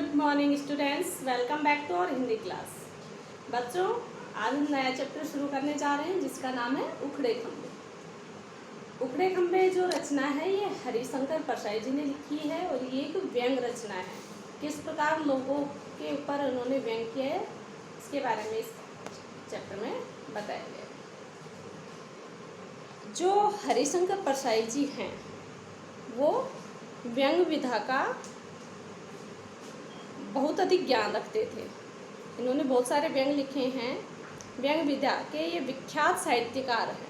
Good morning students, welcome back to our Hindi class. बच्चों, आज हम नया चैप्टर शुरू करने जा रहे हैं जिसका नाम है उखड़े खंबे। उखड़े खंबे जो रचना है ये हरिशंकर परसाई जी ने लिखी है और ये एक व्यंग रचना है। किस प्रकार लोगों के ऊपर उन्होंने व्यंग किया है इसके बारे में इस चैप्टर में बताया गया है। जो हरिशंकर परसाई जी हैं वो व्यंग विधा का बहुत अधिक ज्ञान रखते थे। इन्होंने बहुत सारे व्यंग लिखे हैं। व्यंग विधा के ये विख्यात साहित्यकार हैं।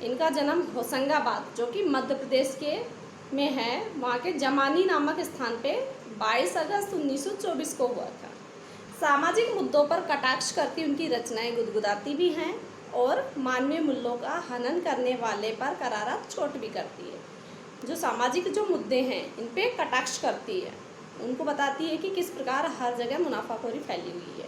इनका जन्म होशंगाबाद जो कि मध्य प्रदेश के में है, वहाँ के जमानी नामक स्थान पे 22 अगस्त 1924 को हुआ था। सामाजिक मुद्दों पर कटाक्ष करती उनकी रचनाएं गुदगुदाती भी हैं और मानवीय मूल्यों का हनन करने वाले पर करारा चोट भी करती है। जो सामाजिक जो मुद्दे हैं इन पे कटाक्ष करती है, उनको बताती है कि किस प्रकार हर जगह मुनाफाखोरी फैली हुई है।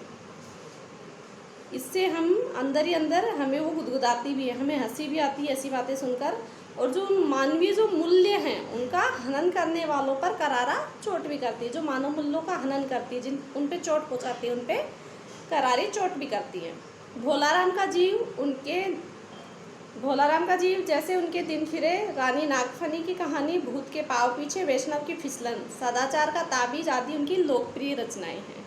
इससे हम अंदर ही अंदर हमें वो गुदगुदाती भी है, हमें हंसी भी आती है ऐसी बातें सुनकर। और जो मानवीय जो मूल्य हैं उनका हनन करने वालों पर करारा चोट भी करती है। जो मानव मूल्यों का हनन करती है, जिन उन पे चोट पहुँचाती है, उन पे करारी चोट भी करती है। भोलाराम का जीव जैसे उनके दिन फिरे, रानी नागफनी की कहानी, भूत के पाँव पीछे, वैष्णव की फिसलन, सदाचार का ताबीज आदि उनकी लोकप्रिय रचनाएं हैं।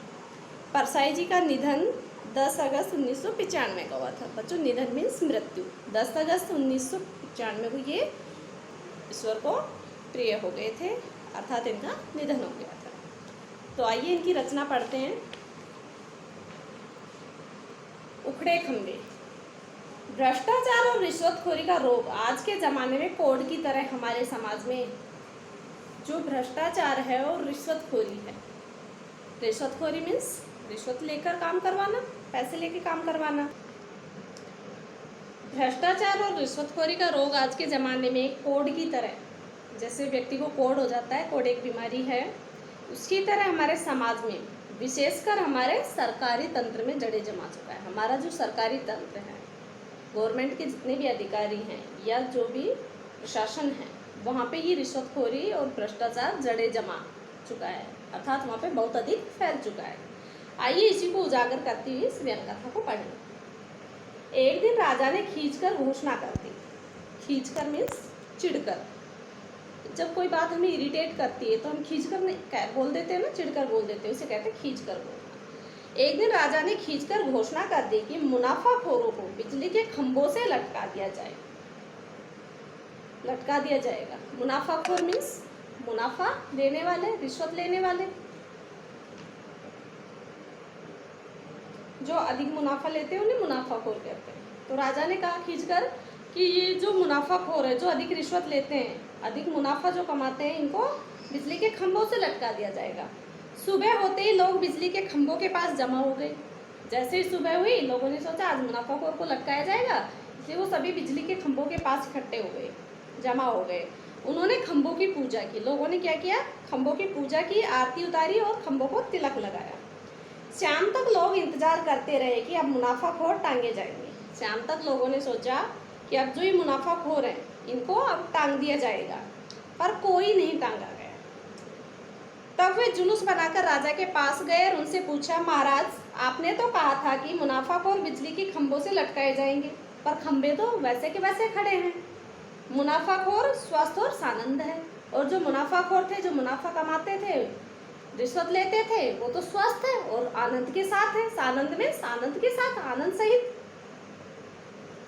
परसाई जी का निधन 10 अगस्त 1995 को हुआ था। बच्चों, निधन मीन्स मृत्यु। 10 अगस्त 1995 को ये ईश्वर को प्रिय हो गए थे, अर्थात इनका निधन हो गया था। तो आइए इनकी रचना पढ़ते हैं। उखड़े खंबे। भ्रष्टाचार और रिश्वतखोरी का रोग आज के ज़माने में कोढ़ की तरह हमारे समाज में जो भ्रष्टाचार है और रिश्वतखोरी है। रिश्वतखोरी मीन्स रिश्वत लेकर काम करवाना, पैसे लेके काम करवाना। भ्रष्टाचार और रिश्वतखोरी का रोग आज के ज़माने में कोढ़ की तरह, जैसे व्यक्ति को कोढ़ हो जाता है, कोढ़ एक बीमारी है, उसकी तरह हमारे समाज में, विशेषकर हमारे सरकारी तंत्र में जड़े जमा चुका है। हमारा जो सरकारी तंत्र है, गवर्नमेंट के जितने भी अधिकारी हैं या जो भी प्रशासन है, वहाँ पे ये रिश्वतखोरी और भ्रष्टाचार जड़े जमा चुका है, अर्थात वहाँ पे बहुत अधिक फैल चुका है। आइए इसी को उजागर करती हुई इस व्यंग कथा को पढ़ें। एक दिन राजा ने खींचकर घोषणा कर दी। खींचकर मीन्स चिढ़कर। जब कोई बात हमें इरिटेट करती है तो हम खींचकर नहीं बोल देते हैं ना, चिढ़कर बोल देते हैं, उसे कहते हैं खींचकर बोलना। एक दिन राजा ने खींचकर घोषणा कर दी कि मुनाफाखोरों को बिजली के खंभों से लटका दिया जाएगा। मुनाफाखोर मीन्स मुनाफा लेने वाले, रिश्वत लेने वाले, जो अधिक मुनाफा लेते हैं उन्हें मुनाफाखोर कहते हैं। तो राजा ने कहा खींचकर कि ये जो मुनाफाखोर है, जो अधिक रिश्वत लेते हैं, अधिक मुनाफा जो कमाते हैं, इनको बिजली के खंभों से लटका दिया जाएगा। सुबह होते ही लोग बिजली के खंभों के पास जमा हो गए। जैसे ही सुबह हुई, लोगों ने सोचा आज मुनाफाखोर को लटकाया जाएगा, इसलिए वो सभी बिजली के खंभों के पास इकट्ठे हो गए, जमा हो गए। उन्होंने खंभों की पूजा की। लोगों ने क्या किया? खंभों की पूजा की, आरती उतारी और खंभों को तिलक लगाया। शाम तक लोग इंतजार करते रहे कि अब मुनाफाखोर टांगे जाएंगे। शाम तक लोगों ने सोचा कि अब जो ये मुनाफाखोर हैं इनको अब टांग दिया जाएगा, पर कोई नहीं टांगा गया। तब वे जुलूस बनाकर राजा के पास गए और उनसे पूछा, महाराज, आपने तो कहा था कि मुनाफाखोर बिजली के खंभों से लटकाए जाएंगे, पर खंभे तो वैसे के वैसे खड़े हैं। मुनाफाखोर स्वस्थ और सानंद है, और जो मुनाफाखोर थे, जो मुनाफा कमाते थे, रिश्वत लेते थे, वो तो स्वस्थ है और आनंद के साथ है। सानंद में आनंद के साथ, आनंद सहित।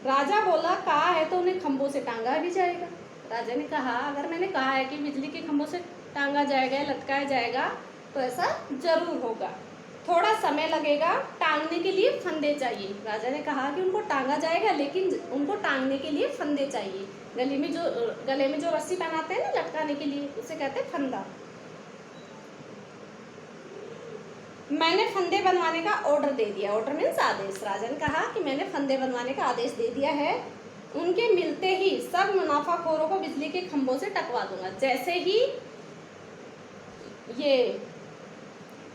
राजा बोला, कहा है तो उन्हें खंभों से टांगा भी जाएगा। राजा ने कहा, अगर मैंने कहा है कि बिजली के खंभों से टांगा जाएगा, लटकाया जाएगा, तो ऐसा जरूर होगा। थोड़ा समय लगेगा, टांगने के लिए फंदे चाहिए। राजा ने कहा कि उनको टांगा जाएगा, लेकिन उनको टांगने के लिए फंदे चाहिए। गले में जो रस्सी पहनाते हैं ना लटकाने के लिए, उसे कहते हैं फंदा। मैंने फंदे बनवाने का ऑर्डर दे दिया। ऑर्डर मीन्स आदेश। राजा ने कहा कि मैंने फंदे बनवाने का आदेश दे दिया है। उनके मिलते ही सब मुनाफाखोरों को बिजली के खंभों से टकवा दूंगा। जैसे ही ये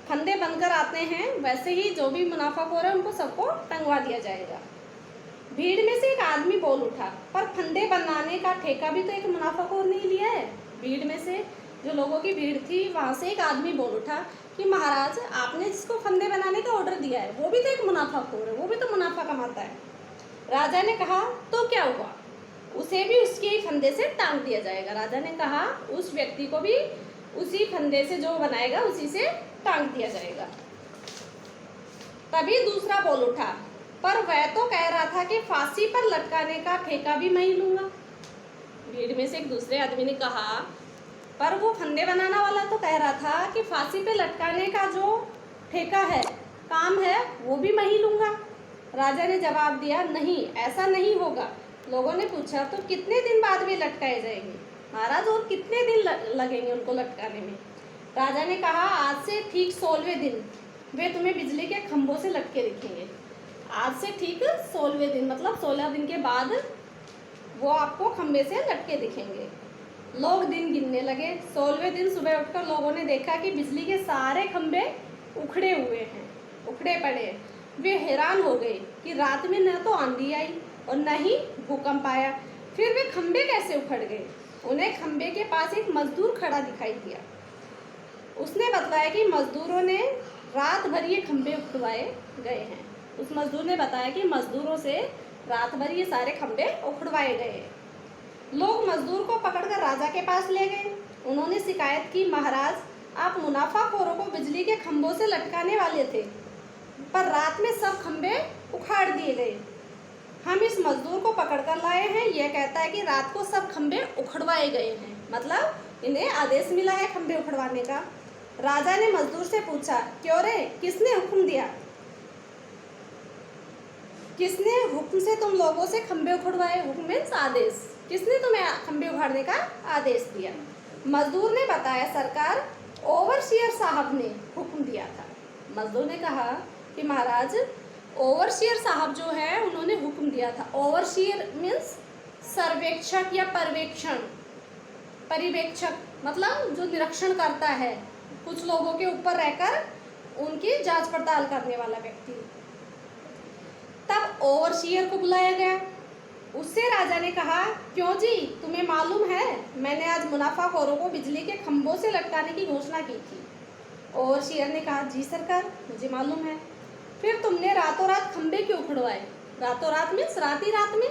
फंदे बनकर आते हैं, वैसे ही जो भी मुनाफाखोर है उनको सबको टंगवा दिया जाएगा। भीड़ में से एक आदमी बोल उठा, पर फंदे बनाने का ठेका भी तो एक मुनाफाखोर ने लिया है। भीड़ में से जो लोगों की भीड़ थी वहाँ से एक आदमी बोल उठा कि महाराज आपने जिसको फंदे बनाने का ऑर्डर दिया है वो भी तो एक मुनाफाखोर है, वो भी तो मुनाफा कमाता है। राजा ने कहा तो क्या हुआ, उसे भी उसके ही फंदे से टांग दिया जाएगा। राजा ने कहा उस व्यक्ति को भी उसी फंदे से जो बनाएगा उसी से टांग दिया जाएगा। तभी दूसरा बोल उठा पर वह तो कह रहा था कि फांसी पर लटकाने का ठेका भी मैं ही लूंगा। भीड़ में से एक दूसरे आदमी ने कहा पर वो फंदे बनाना वाला तो कह रहा था कि फांसी पे लटकाने का जो ठेका है, काम है, वो भी मैं ही लूंगा। राजा ने जवाब दिया नहीं, ऐसा नहीं होगा। लोगों ने पूछा तो कितने दिन बाद वे लटकाए जाएंगे महाराज, और कितने दिन लगेंगे उनको लटकाने में? राजा ने कहा आज से ठीक 16वें दिन वे तुम्हें बिजली के खंभों से लटके दिखेंगे। आज से ठीक 16वें दिन मतलब 16 दिन के बाद वो आपको खंभे से लटके दिखेंगे। लोग दिन गिनने लगे। 16वें दिन सुबह उठकर लोगों ने देखा कि बिजली के सारे खंभे उखड़े हुए हैं, उखड़े पड़े हैं। वे हैरान हो गए कि रात में न तो आंधी आई और न ही भूकंप आया, फिर वे खंभे कैसे उखड़ गए? उन्हें खंभे के पास एक मजदूर खड़ा दिखाई दिया। उसने बताया कि मजदूरों ने रात भर ये खंभे उखड़वाए गए हैं। उस मजदूर ने बताया कि मजदूरों से रात भर ये सारे खंभे उखड़वाए गए हैं। लोग मजदूर को पकड़कर राजा के पास ले गए। उन्होंने शिकायत की महाराज आप मुनाफाखोरों को बिजली के खंभों से लटकाने वाले थे, पर रात में सब खंभे उखाड़ दिए गए। हम इस मजदूर को पकड़कर लाए हैं, यह कहता है कि रात को सब खंभे उखड़वाए गए हैं, मतलब इन्हें आदेश मिला है खंभे उखड़वाने का। राजा ने मजदूर से पूछा क्यों रे, किसने हुक्म दिया? किसने हुक्म से तुम लोगों से खंभे उखड़वाए? हुक्म मीन्स आदेश। किसने तुम्हें खंभे उखाड़ने का आदेश दिया? मजदूर ने बताया सरकार ओवरसियर साहब ने हुक्म दिया था। मजदूर ने कहा कि महाराज ओवरसियर साहब जो है उन्होंने हुक्म दिया था। ओवरसियर मीन्स सर्वेक्षक या पर्यवेक्षण, परिवेक्षक मतलब जो निरीक्षण करता है, कुछ लोगों के ऊपर रहकर उनकी जांच पड़ताल करने वाला व्यक्ति। तब ओवरसियर को बुलाया गया। उससे राजा ने कहा क्यों जी, तुम्हें मालूम है मैंने आज मुनाफाखोरों को बिजली के खंभों से लटकाने की घोषणा की थी। ओवरसियर ने कहा जी सरकार, मुझे मालूम है। फिर तुमने रातों रात खंभे क्यों उखड़वाए? रातों रात मीन्स रात ही रात में।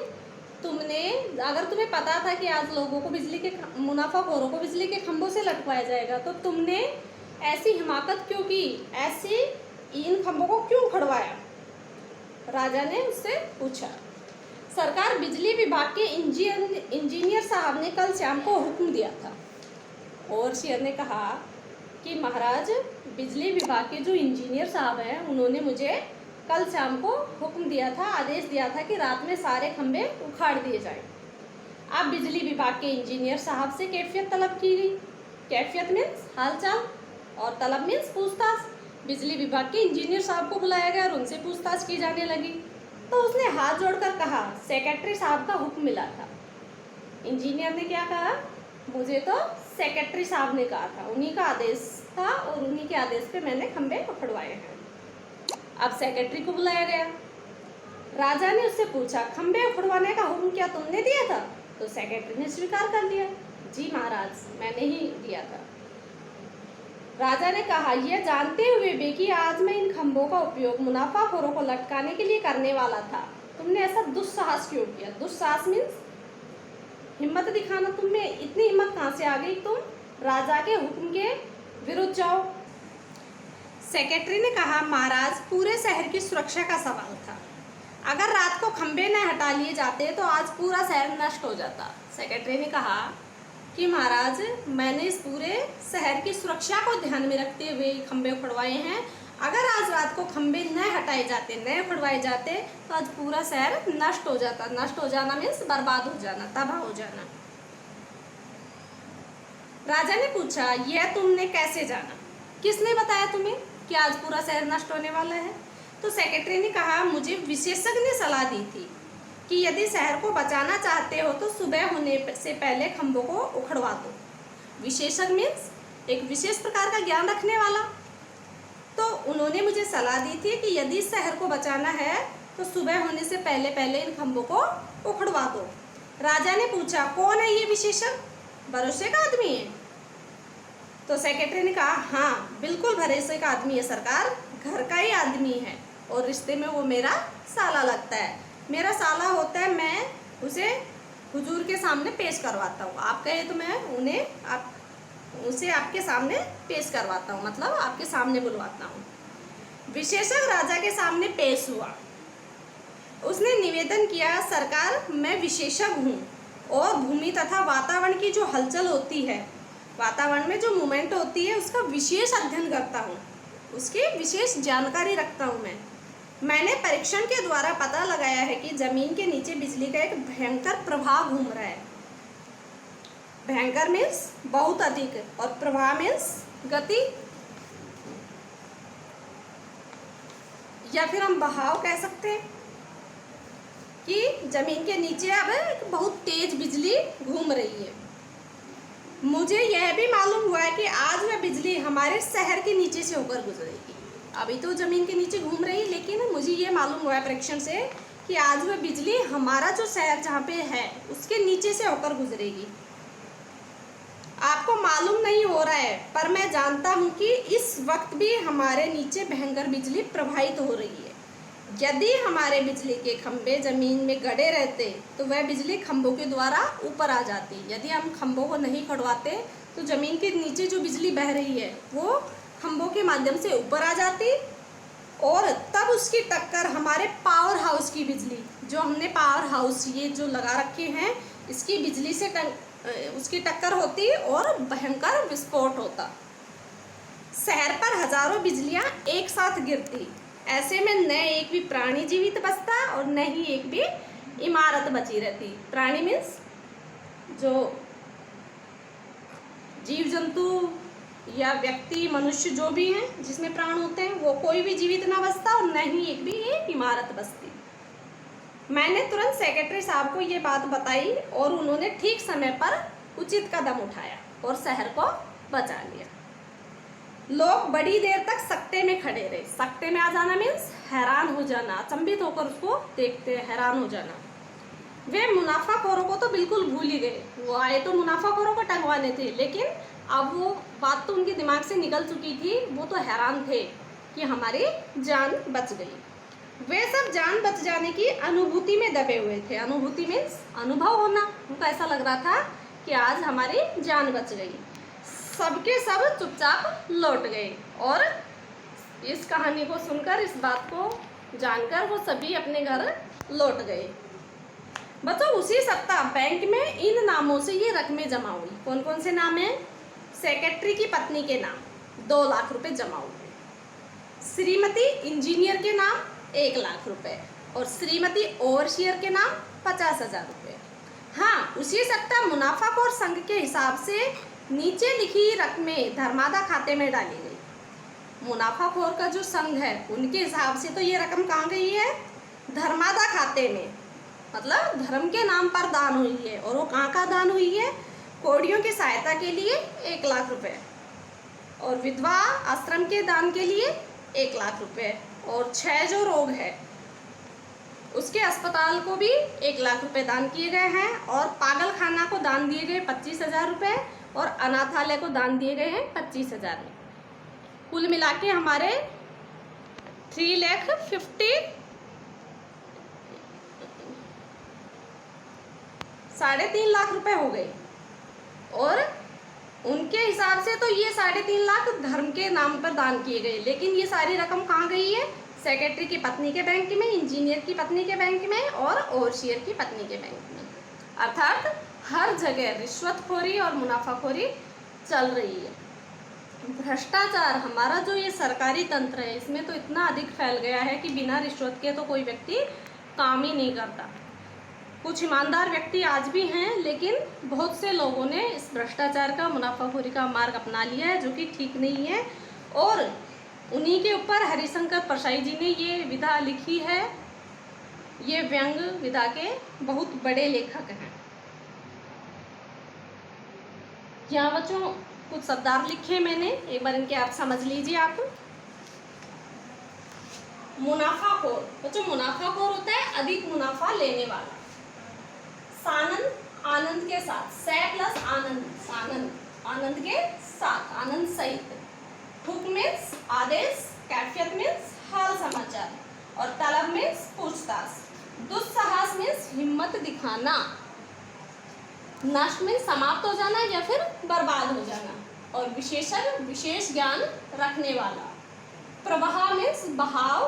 तुमने, अगर तुम्हें पता था कि आज लोगों को बिजली के मुनाफाखोरों को बिजली के खंभों से लटकाया जाएगा, तो तुमने ऐसी हिमाकत क्यों की, ऐसी इन खंभों को क्यों उखड़वाया? राजा ने उससे पूछा। सरकार बिजली विभाग के इंजीनियर साहब ने कल शाम को हुक्म दिया था। ओवरसियर ने कहा कि महाराज बिजली विभाग के जो इंजीनियर साहब हैं उन्होंने मुझे कल शाम को हुक्म दिया था, आदेश दिया था कि रात में सारे खंभे उखाड़ दिए जाएं। अब बिजली विभाग के इंजीनियर साहब से कैफियत तलब की गई। कैफियत मीन्स हालचाल और तलब मीन्स पूछताछ। बिजली विभाग के इंजीनियर साहब को बुलाया गया और उनसे पूछताछ की जाने लगी। तो उसने हाथ जोड़कर कहा सेक्रेटरी साहब का हुक्म मिला था। इंजीनियर ने क्या कहा? मुझे तो सेक्रेटरी साहब ने कहा था, उन्हीं का आदेश था और उन्हीं के आदेश पे मैंने खंभे उखड़वाए हैं। अब सेक्रेटरी को बुलाया गया। राजा ने उससे पूछा खंभे उखड़वाने का हुक्म क्या तुमने दिया था? तो सेक्रेटरी ने स्वीकार कर लिया, जी महाराज मैंने ही दिया था। राजा ने कहा यह जानते हुए भी कि आज मैं इन खंभों का उपयोग मुनाफाखोरों को लटकाने के लिए करने वाला था, तुमने ऐसा दुस्साहस क्यों किया? दुस्साहस मीन्स हिम्मत दिखाना। तुम में इतनी हिम्मत कहाँ से आ गई तुम राजा के हुक्म के विरुद्ध जाओ? सेक्रेटरी ने कहा महाराज पूरे शहर की सुरक्षा का सवाल था, अगर रात को खंभे न हटा लिए जाते तो आज पूरा शहर नष्ट हो जाता। सेक्रेटरी ने कहा कि महाराज मैंने इस पूरे शहर की सुरक्षा को ध्यान में रखते हुए खंभे उखड़वाए हैं, अगर आज रात को खंभे न हटाए जाते, न उखड़वाए जाते तो आज पूरा शहर नष्ट हो जाता। नष्ट हो जाना मीन्स बर्बाद हो जाना, तबाह हो जाना। राजा ने पूछा यह तुमने कैसे जाना? किसने बताया तुम्हें कि आज पूरा शहर नष्ट होने वाला है? तो सेक्रेटरी ने कहा मुझे विशेषज्ञ ने सलाह दी थी कि यदि शहर को बचाना चाहते हो तो सुबह होने से पहले खंभों को उखड़वा दो। विशेषज्ञ मीन्स एक विशेष प्रकार का ज्ञान रखने वाला। तो उन्होंने मुझे सलाह दी थी कि यदि शहर को बचाना है तो सुबह होने से पहले पहले इन खंभों को उखड़वा दो। राजा ने पूछा कौन है ये विशेषज्ञ? भरोसे का आदमी है? तो सेक्रेटरी ने कहा हाँ बिल्कुल भरोसे का आदमी है सरकार, घर का ही आदमी है और रिश्ते में वो मेरा साला लगता है, मेरा साला होता है, मैं उसे हुजूर के सामने पेश करवाता हूँ। आप कहे तो मैं उसे आपके सामने पेश करवाता हूँ, मतलब आपके सामने बुलवाता हूँ। विशेषज्ञ राजा के सामने पेश हुआ। उसने निवेदन किया सरकार मैं विशेषज्ञ हूँ और भूमि तथा वातावरण की जो हलचल होती है, वातावरण में जो मूवमेंट होती है उसका विशेष अध्ययन करता हूँ, उसकी विशेष जानकारी रखता हूँ। मैंने परीक्षण के द्वारा पता लगाया है कि जमीन के नीचे बिजली का एक भयंकर प्रवाह घूम रहा है। भयंकर मीन्स बहुत अधिक और प्रवाह मीन्स गति, या फिर हम बहाव कह सकते हैं कि जमीन के नीचे अब एक बहुत तेज बिजली घूम रही है। मुझे यह भी मालूम हुआ है कि आज वह बिजली हमारे शहर के नीचे से होकर गुजरेगी। अभी तो जमीन के नीचे घूम रही, लेकिन मुझे ये मालूम हुआ है परीक्षण से कि आज वह बिजली हमारा जो शहर जहाँ पे है उसके नीचे से होकर गुजरेगी। आपको मालूम नहीं हो रहा है पर मैं जानता हूँ कि इस वक्त भी हमारे नीचे भयंकर बिजली प्रवाहित हो रही है। यदि हमारे बिजली के खंभे जमीन में गड़े रहते तो वह बिजली खंभों के द्वारा ऊपर आ जाती। यदि हम खंभों को नहीं खड़वाते तो जमीन के नीचे जो बिजली बह रही है वो खंभों के माध्यम से ऊपर आ जाती और तब उसकी टक्कर हमारे पावर हाउस की बिजली, जो हमने पावर हाउस ये जो लगा रखे हैं, इसकी बिजली से उसकी टक्कर होती और भयंकर विस्फोट होता। शहर पर हजारों बिजलियां एक साथ गिरती। ऐसे में न एक भी प्राणी जीवित बचता और न ही एक भी इमारत बची रहती। प्राणी मीन्स जो जीव जंतु या व्यक्ति मनुष्य जो भी हैं जिसमें प्राण होते हैं वो कोई भी जीवित ना बचता और न ही एक भी एक इमारत बचती। मैंने तुरंत सेक्रेटरी साहब को ये बात बताई और उन्होंने ठीक समय पर उचित कदम उठाया और शहर को बचा लिया। लोग बड़ी देर तक सकते में खड़े रहे। सकते में आ जाना मीन्स हैरान हो जाना, अचंभित होकर उसको देखते, हैरान हो जाना। वे मुनाफाखोरों को तो बिल्कुल भूल ही गए। वो आए तो मुनाफाखोरों को टंगवाने थे, लेकिन अब वो बात तो उनके दिमाग से निकल चुकी थी। वो तो हैरान थे कि हमारी जान बच गई। वे सब जान बच जाने की अनुभूति में दबे हुए थे। अनुभूति मीन्स अनुभव होना। उनको ऐसा लग रहा था कि आज हमारी जान बच गई। सबके सब चुपचाप लौट गए और इस कहानी को सुनकर, इस बात को जानकर वो सभी अपने घर लौट गए। बच्चों उसी सप्ताह बैंक में इन नामों से ये रकमें जमा हुई। कौन कौन से नाम हैं? सेक्रेटरी की पत्नी के नाम 2 लाख रुपए जमा हुए, श्रीमती इंजीनियर के नाम 1 लाख रुपए और श्रीमती ओवरसियर के नाम 50,000 रुपये। हाँ, उसी सप्ताह मुनाफाखोर संघ के हिसाब से नीचे लिखी रकमें धर्मादा खाते में डाली गई। मुनाफाखोर का जो संघ है उनके हिसाब से तो ये रकम कहाँ गई है? धर्मादा खाते में, मतलब धर्म के नाम पर दान हुई है। और वो कहाँ का दान हुई है? कोड़ियों की सहायता के लिए 1 लाख रुपए और विधवा आश्रम के दान के लिए 1 लाख रुपए और 6 जो रोग है उसके अस्पताल को भी 1 लाख रुपए दान किए गए हैं और पागल खाना को दान दिए गए 25,000 रुपये और अनाथालय को दान दिए गए हैं 25,000 रुपये। कुल मिला के हमारे 3,50,000 लाख रुपए हो गए। और उनके हिसाब से तो ये 3.5 लाख धर्म के नाम पर दान किए गए, लेकिन ये सारी रकम कहाँ गई है? सेक्रेटरी की पत्नी के बैंक में, इंजीनियर की पत्नी के बैंक में और ओवरसियर की पत्नी के बैंक में। अर्थात हर जगह रिश्वतखोरी और मुनाफाखोरी चल रही है। भ्रष्टाचार, हमारा जो ये सरकारी तंत्र है इसमें तो इतना अधिक फैल गया है कि बिना रिश्वत के तो कोई व्यक्ति काम ही नहीं करता। कुछ ईमानदार व्यक्ति आज भी हैं, लेकिन बहुत से लोगों ने इस भ्रष्टाचार का, मुनाफाखोरी का मार्ग अपना लिया है, जो कि ठीक नहीं है। और उन्हीं के ऊपर हरिशंकर परसाई जी ने ये विधा लिखी है। ये व्यंग विधा के बहुत बड़े लेखक हैं। यहाँ बच्चों कुछ शब्दार्थ लिखे मैंने, एक बार इनके आप समझ लीजिए। आप मुनाफाखोर, बच्चों मुनाफाखोर होता है अधिक मुनाफा लेने वाला। सानंद, आनंद के साथ, सै प्लस आनंद, सानंद आनंद के साथ, आनंद सहित। हुक्म मीन्स आदेश, कैफियत मीन्स हाल समाचार, और तलब मीन्स पूछताछ। दुस्साहस मीन्स हिम्मत दिखाना। नष्ट मीन्स समाप्त हो जाना या फिर बर्बाद हो जाना, और विशेषज्ञ विशेष ज्ञान रखने वाला। प्रवाह मीन्स बहाव,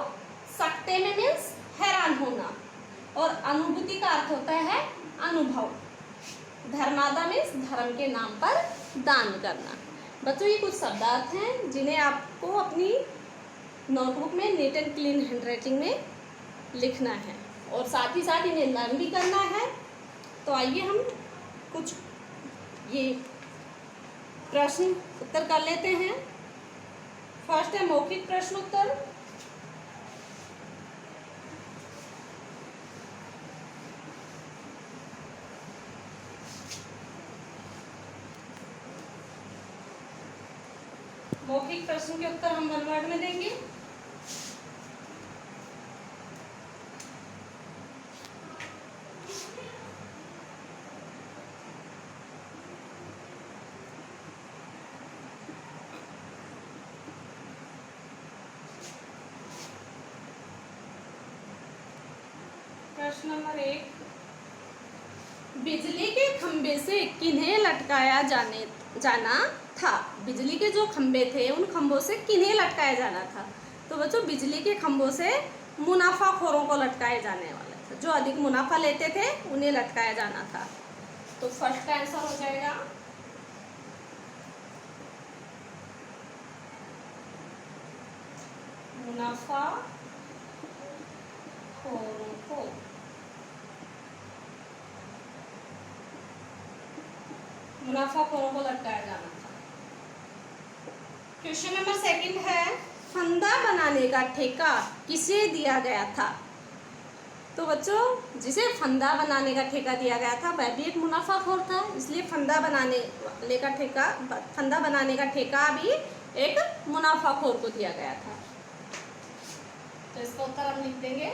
सकते में मीन्स हैरान होना, और अनुभूति का अर्थ होता है अनुभव। धर्मादा मीन्स धर्म के नाम पर दान करना। बच्चों ये कुछ शब्दार्थ हैं जिन्हें आपको अपनी नोटबुक में नीट एंड क्लीन हैंडराइटिंग में लिखना है, और साथ ही साथ इन्हें लर्न भी करना है। तो आइए हम कुछ ये प्रश्न उत्तर कर लेते हैं। फर्स्ट है मौखिक प्रश्न उत्तर। मौखिक प्रश्न के उत्तर हम 1 वर्ड में देंगे। प्रश्न नंबर 1, बिजली के खंभे से किन्हें लटकाया जाना था। बिजली के जो खंभे थे उन खंभों से किन्हें लटकाया जाना था। तो बच्चों बिजली के खंभों से मुनाफाखोरों को लटकाए जाने वाला था। जो अधिक मुनाफा लेते थे उन्हें लटकाया जाना था। तो फर्स्ट का आंसर हो जाएगा मुनाफाखोरों को। मुनाफाखोरों को लटकाया जाना था। क्वेश्चन नंबर 2 है, फंदा बनाने का ठेका किसे दिया गया था। तो बच्चों जिसे फंदा बनाने का ठेका दिया गया था वह भी एक मुनाफाखोर था, इसलिए फंदा बनाने का ठेका भी एक मुनाफाखोर को दिया गया था। तो इसका उत्तर हम लिख देंगे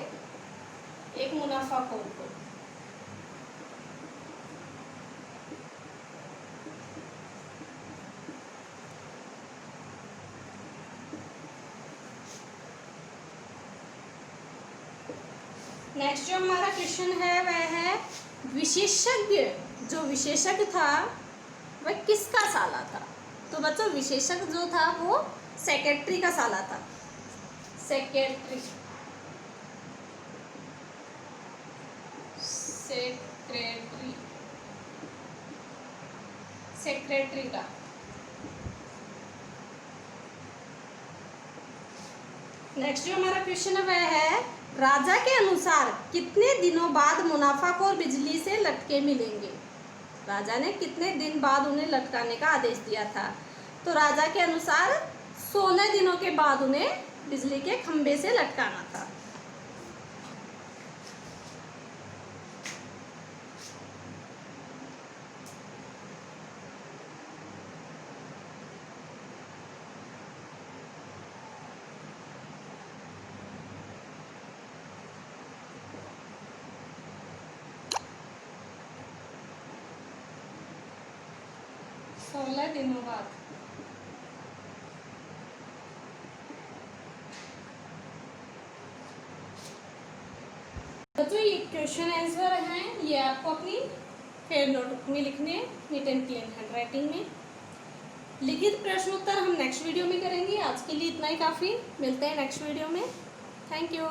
एक मुनाफाखोर को। नेक्स्ट जो हमारा क्वेश्चन है वह है, विशेषज्ञ जो विशेषज्ञ था वह किसका साला था। तो बच्चों विशेषज्ञ जो था वो सेक्रेटरी का साला था। सेक्रेटरी का। नेक्स्ट जो हमारा क्वेश्चन है वह है, राजा के अनुसार कितने दिनों बाद मुनाफाखोर बिजली से लटके मिलेंगे। राजा ने कितने दिन बाद उन्हें लटकाने का आदेश दिया था। तो राजा के अनुसार 16 दिनों के बाद उन्हें बिजली के खंभे से लटकाना था। सोलह दिनों बाद। बच्चों ये क्वेश्चन आंसर हैं, ये आपको अपनी फेयर नोटबुक में लिखने, नीट एंड क्लीन हैंडराइटिंग में। लिखित प्रश्न उत्तर हम नेक्स्ट वीडियो में करेंगे। आज के लिए इतना ही काफ़ी। मिलते हैं नेक्स्ट वीडियो में। Thank you.